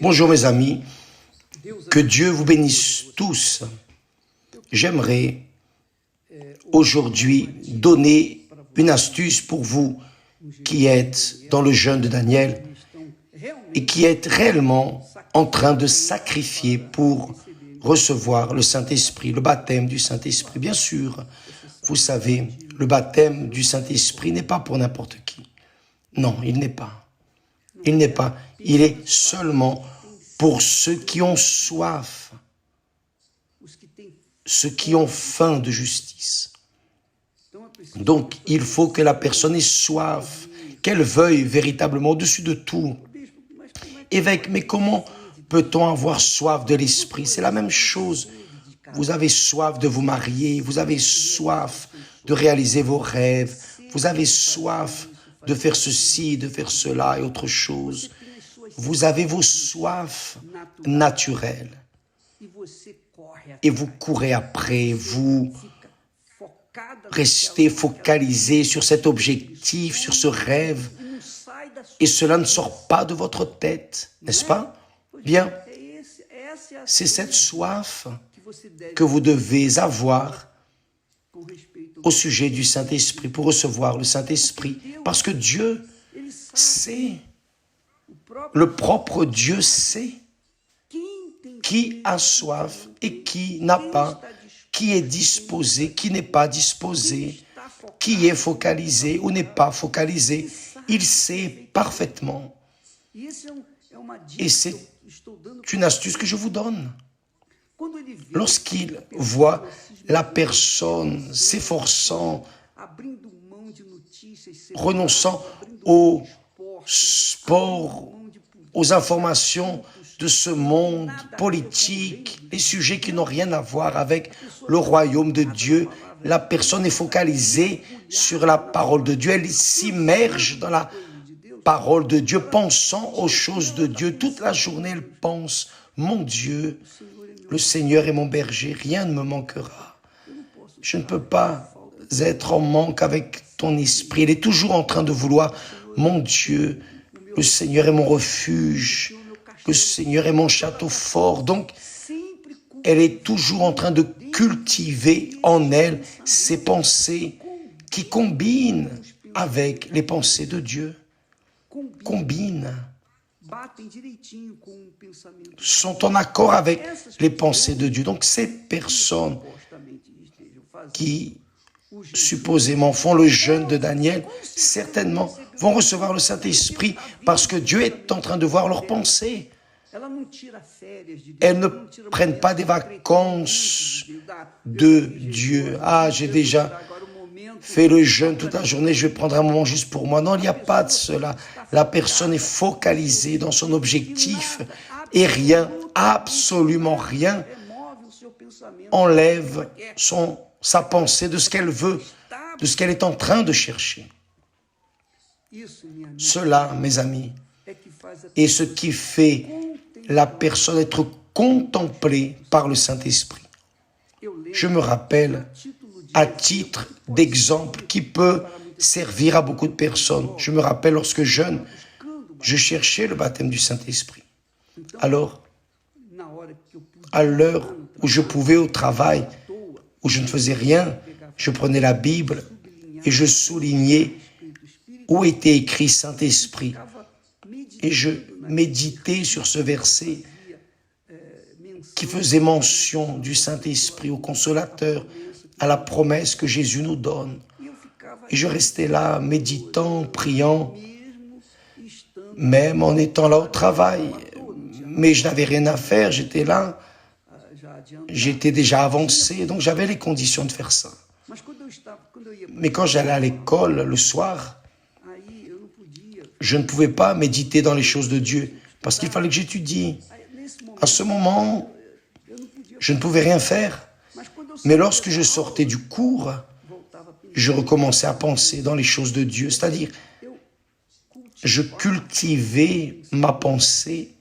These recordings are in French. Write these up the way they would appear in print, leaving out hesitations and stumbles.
Bonjour mes amis, que Dieu vous bénisse tous. J'aimerais aujourd'hui donner une astuce pour vous qui êtes dans le jeûne de Daniel et qui êtes réellement en train de sacrifier pour recevoir le Saint-Esprit, le baptême du Saint-Esprit. Bien sûr, vous savez, le baptême du Saint-Esprit n'est pas pour n'importe qui. Non, il n'est pas. Il n'est pas. Il est seulement pour ceux qui ont soif, ceux qui ont faim de justice. Donc, il faut que la personne ait soif, qu'elle veuille véritablement au-dessus de tout. Évêque, mais comment peut-on avoir soif de l'esprit? C'est la même chose. Vous avez soif de vous marier, vous avez soif de réaliser vos rêves, vous avez soif de faire ceci, de faire cela et autre chose. Vous avez vos soifs naturelles et vous courez après, vous restez focalisé sur cet objectif, sur ce rêve, et cela ne sort pas de votre tête, n'est-ce pas? Bien, c'est cette soif que vous devez avoir au sujet du Saint-Esprit, pour recevoir le Saint-Esprit, parce que Dieu sait, le propre Dieu sait qui a soif et qui n'a pas, qui est disposé, qui n'est pas disposé, qui est focalisé ou n'est pas focalisé. Il sait parfaitement. Et c'est une astuce que je vous donne. Lorsqu'il voit la personne s'efforçant, renonçant au sport, aux informations de ce monde politique, les sujets qui n'ont rien à voir avec le royaume de Dieu, la personne est focalisée sur la parole de Dieu, elle s'immerge dans la parole de Dieu, pensant aux choses de Dieu. Toute la journée, elle pense, mon Dieu, le Seigneur est mon berger, rien ne me manquera. Je ne peux pas être en manque avec ton esprit. Il est toujours en train de vouloir, mon Dieu, le Seigneur est mon refuge, le Seigneur est mon château fort. Donc, elle est toujours en train de cultiver en elle ces pensées qui combinent avec les pensées de Dieu. Combinent, sont en accord avec les pensées de Dieu. Donc ces personnes qui supposément font le jeûne de Daniel, certainement vont recevoir le Saint-Esprit parce que Dieu est en train de voir leurs pensées. Elles ne prennent pas des vacances de Dieu. Ah, j'ai déjà fait le jeûne toute la journée, je vais prendre un moment juste pour moi. Non, il n'y a pas de cela. La personne est focalisée dans son objectif et rien, absolument rien, enlève sa pensée de ce qu'elle veut, de ce qu'elle est en train de chercher. Cela, mes amis, est ce qui fait la personne être contemplée par le Saint-Esprit. Je me rappelle, à titre d'exemple qui peut servir à beaucoup de personnes. Je me rappelle lorsque jeune, je cherchais le baptême du Saint-Esprit. Alors, à l'heure où je pouvais au travail, où je ne faisais rien, je prenais la Bible et je soulignais où était écrit Saint-Esprit. Et je méditais sur ce verset qui faisait mention du Saint-Esprit, au Consolateur, à la promesse que Jésus nous donne. Et je restais là, méditant, priant, même en étant là au travail. Mais je n'avais rien à faire, j'étais là, j'étais déjà avancé, donc j'avais les conditions de faire ça. Mais quand j'allais à l'école le soir, je ne pouvais pas méditer dans les choses de Dieu, parce qu'il fallait que j'étudie. À ce moment, je ne pouvais rien faire. Mais lorsque je sortais du cours, je recommençais à penser dans les choses de Dieu. C'est-à-dire, je cultivais ma pensée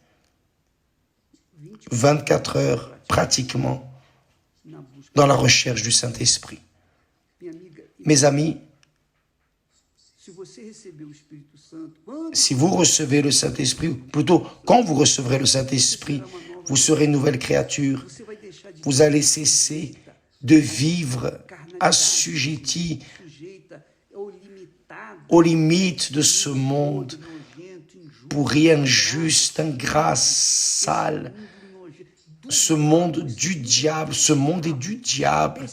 24 heures pratiquement dans la recherche du Saint-Esprit. Mes amis, Si vous recevez le Saint-Esprit, ou plutôt quand vous recevrez le Saint-Esprit, vous serez une nouvelle créature. Vous allez cesser de vivre assujetti aux limites de ce monde, pourri, injuste, ingrat, sale. Ce monde du diable, ce monde est du diable,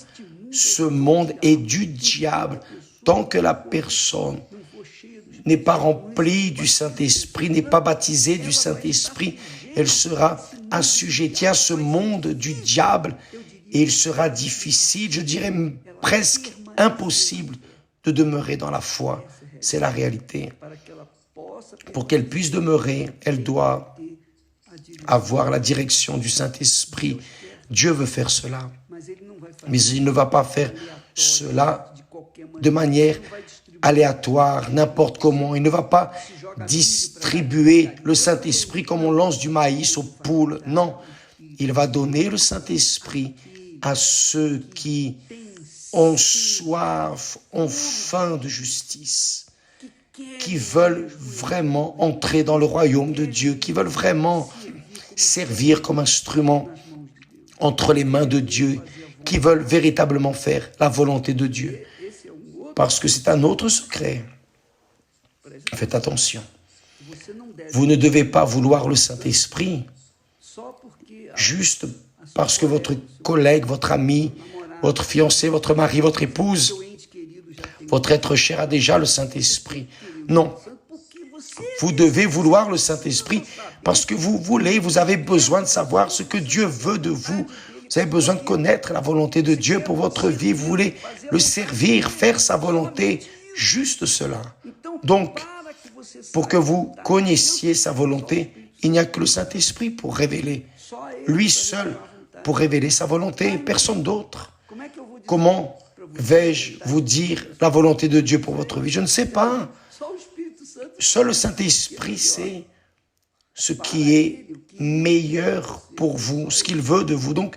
ce monde est du diable. Tant que la personne n'est pas remplie du Saint-Esprit, n'est pas baptisée du Saint-Esprit, elle sera assujettie à ce monde du diable et il sera difficile, je dirais presque impossible de demeurer dans la foi. C'est la réalité. Pour qu'elle puisse demeurer, elle doit avoir la direction du Saint-Esprit. Dieu veut faire cela, mais il ne va pas faire cela de manière aléatoire, n'importe comment. Il ne va pas distribuer le Saint-Esprit comme on lance du maïs aux poules. Non, il va donner le Saint-Esprit à ceux qui ont soif, ont faim de justice, qui veulent vraiment entrer dans le royaume de Dieu, qui veulent vraiment servir comme instrument entre les mains de Dieu, qui veulent véritablement faire la volonté de Dieu. Parce que c'est un autre secret. Faites attention. Vous ne devez pas vouloir le Saint-Esprit juste parce que votre collègue, votre ami, votre fiancé, votre mari, votre épouse, votre être cher a déjà le Saint-Esprit. Non. Vous devez vouloir le Saint-Esprit parce que vous avez besoin de savoir ce que Dieu veut de vous. Vous avez besoin de connaître la volonté de Dieu pour votre vie. Vous voulez le servir, faire sa volonté, juste cela. Donc, pour que vous connaissiez sa volonté, il n'y a que le Saint-Esprit pour révéler. Lui seul pour révéler sa volonté, personne d'autre. Comment vais-je vous dire la volonté de Dieu pour votre vie? Je ne sais pas. Seul le Saint-Esprit sait ce qui est meilleur pour vous, ce qu'il veut de vous. Donc,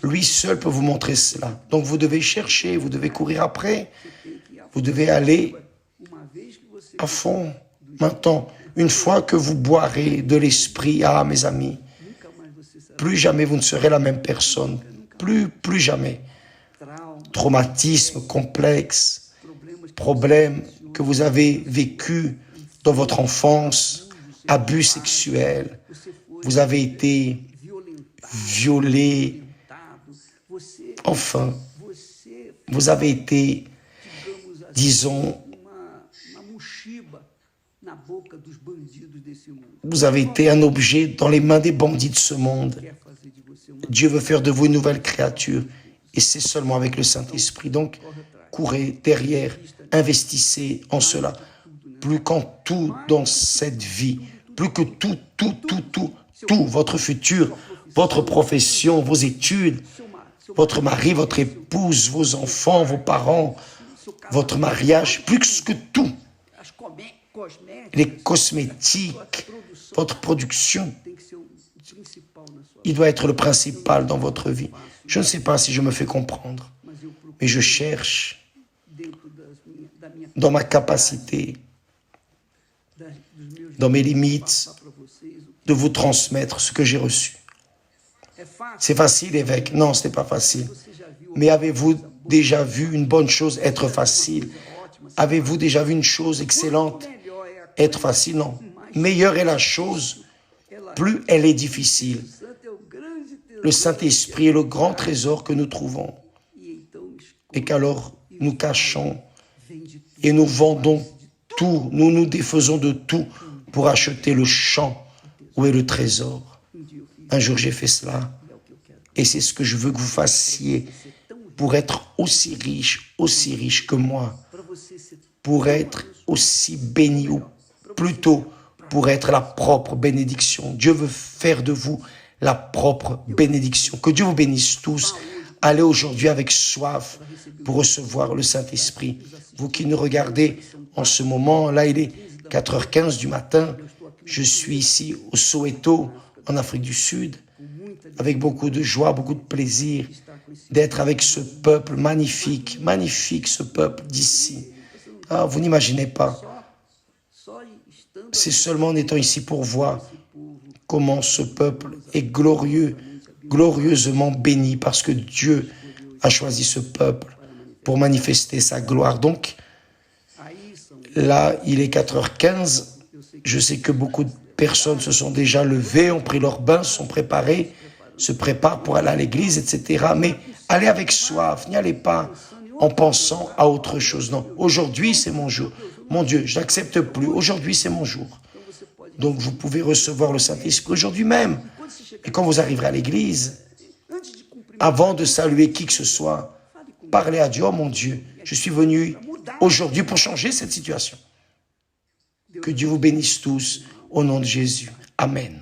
lui seul peut vous montrer cela. Donc, vous devez chercher, vous devez courir après, vous devez aller à fond. Maintenant, une fois que vous boirez de l'Esprit, mes amis, plus jamais vous ne serez la même personne. Plus jamais. Traumatisme complexe, problèmes que vous avez vécus dans votre enfance, abus sexuels, vous avez été violé, enfin, vous avez été, disons, vous avez été un objet dans les mains des bandits de ce monde. Dieu veut faire de vous une nouvelle créature et c'est seulement avec le Saint-Esprit. Donc, courez derrière, investissez en cela. Plus qu'en tout dans cette vie, plus que tout, votre futur, votre profession, vos études, votre mari, votre épouse, vos enfants, vos parents, votre mariage, plus que tout, les cosmétiques, votre production, il doit être le principal dans votre vie. Je ne sais pas si je me fais comprendre, mais je cherche dans ma capacité, dans mes limites, de vous transmettre ce que j'ai reçu. C'est facile, évêque? Non, ce n'est pas facile. Mais avez-vous déjà vu une bonne chose être facile? Avez-vous déjà vu une chose excellente être facile? Non. Meilleure est la chose, plus elle est difficile. Le Saint-Esprit est le grand trésor que nous trouvons et qu'alors nous cachons et nous vendons tout, nous nous défaisons de tout pour acheter le champ où est le trésor. Un jour j'ai fait cela et c'est ce que je veux que vous fassiez pour être aussi riche que moi, pour être aussi béni ou plutôt pour être la propre bénédiction. Dieu veut faire de vous la propre bénédiction. Que Dieu vous bénisse tous. Allez aujourd'hui avec soif pour recevoir le Saint-Esprit. Vous qui nous regardez en ce moment, là il est 4h15 du matin, je suis ici au Soweto, en Afrique du Sud, avec beaucoup de joie, beaucoup de plaisir d'être avec ce peuple magnifique, ce peuple d'ici. Ah, vous n'imaginez pas. C'est seulement en étant ici pour voir comment ce peuple est glorieux, glorieusement béni, parce que Dieu a choisi ce peuple pour manifester sa gloire. Donc, là, il est 4h15. Je sais que beaucoup de personnes se sont déjà levées, ont pris leur bain, se sont préparées, se préparent pour aller à l'église, etc. Mais allez avec soif, n'y allez pas en pensant à autre chose. Non, aujourd'hui, c'est mon jour. Mon Dieu, je n'accepte plus. Aujourd'hui, c'est mon jour. Donc, vous pouvez recevoir le Saint-Esprit aujourd'hui même. Et quand vous arriverez à l'église, avant de saluer qui que ce soit, parlez à Dieu. Oh mon Dieu, je suis venu aujourd'hui pour changer cette situation. Que Dieu vous bénisse tous au nom de Jésus. Amen.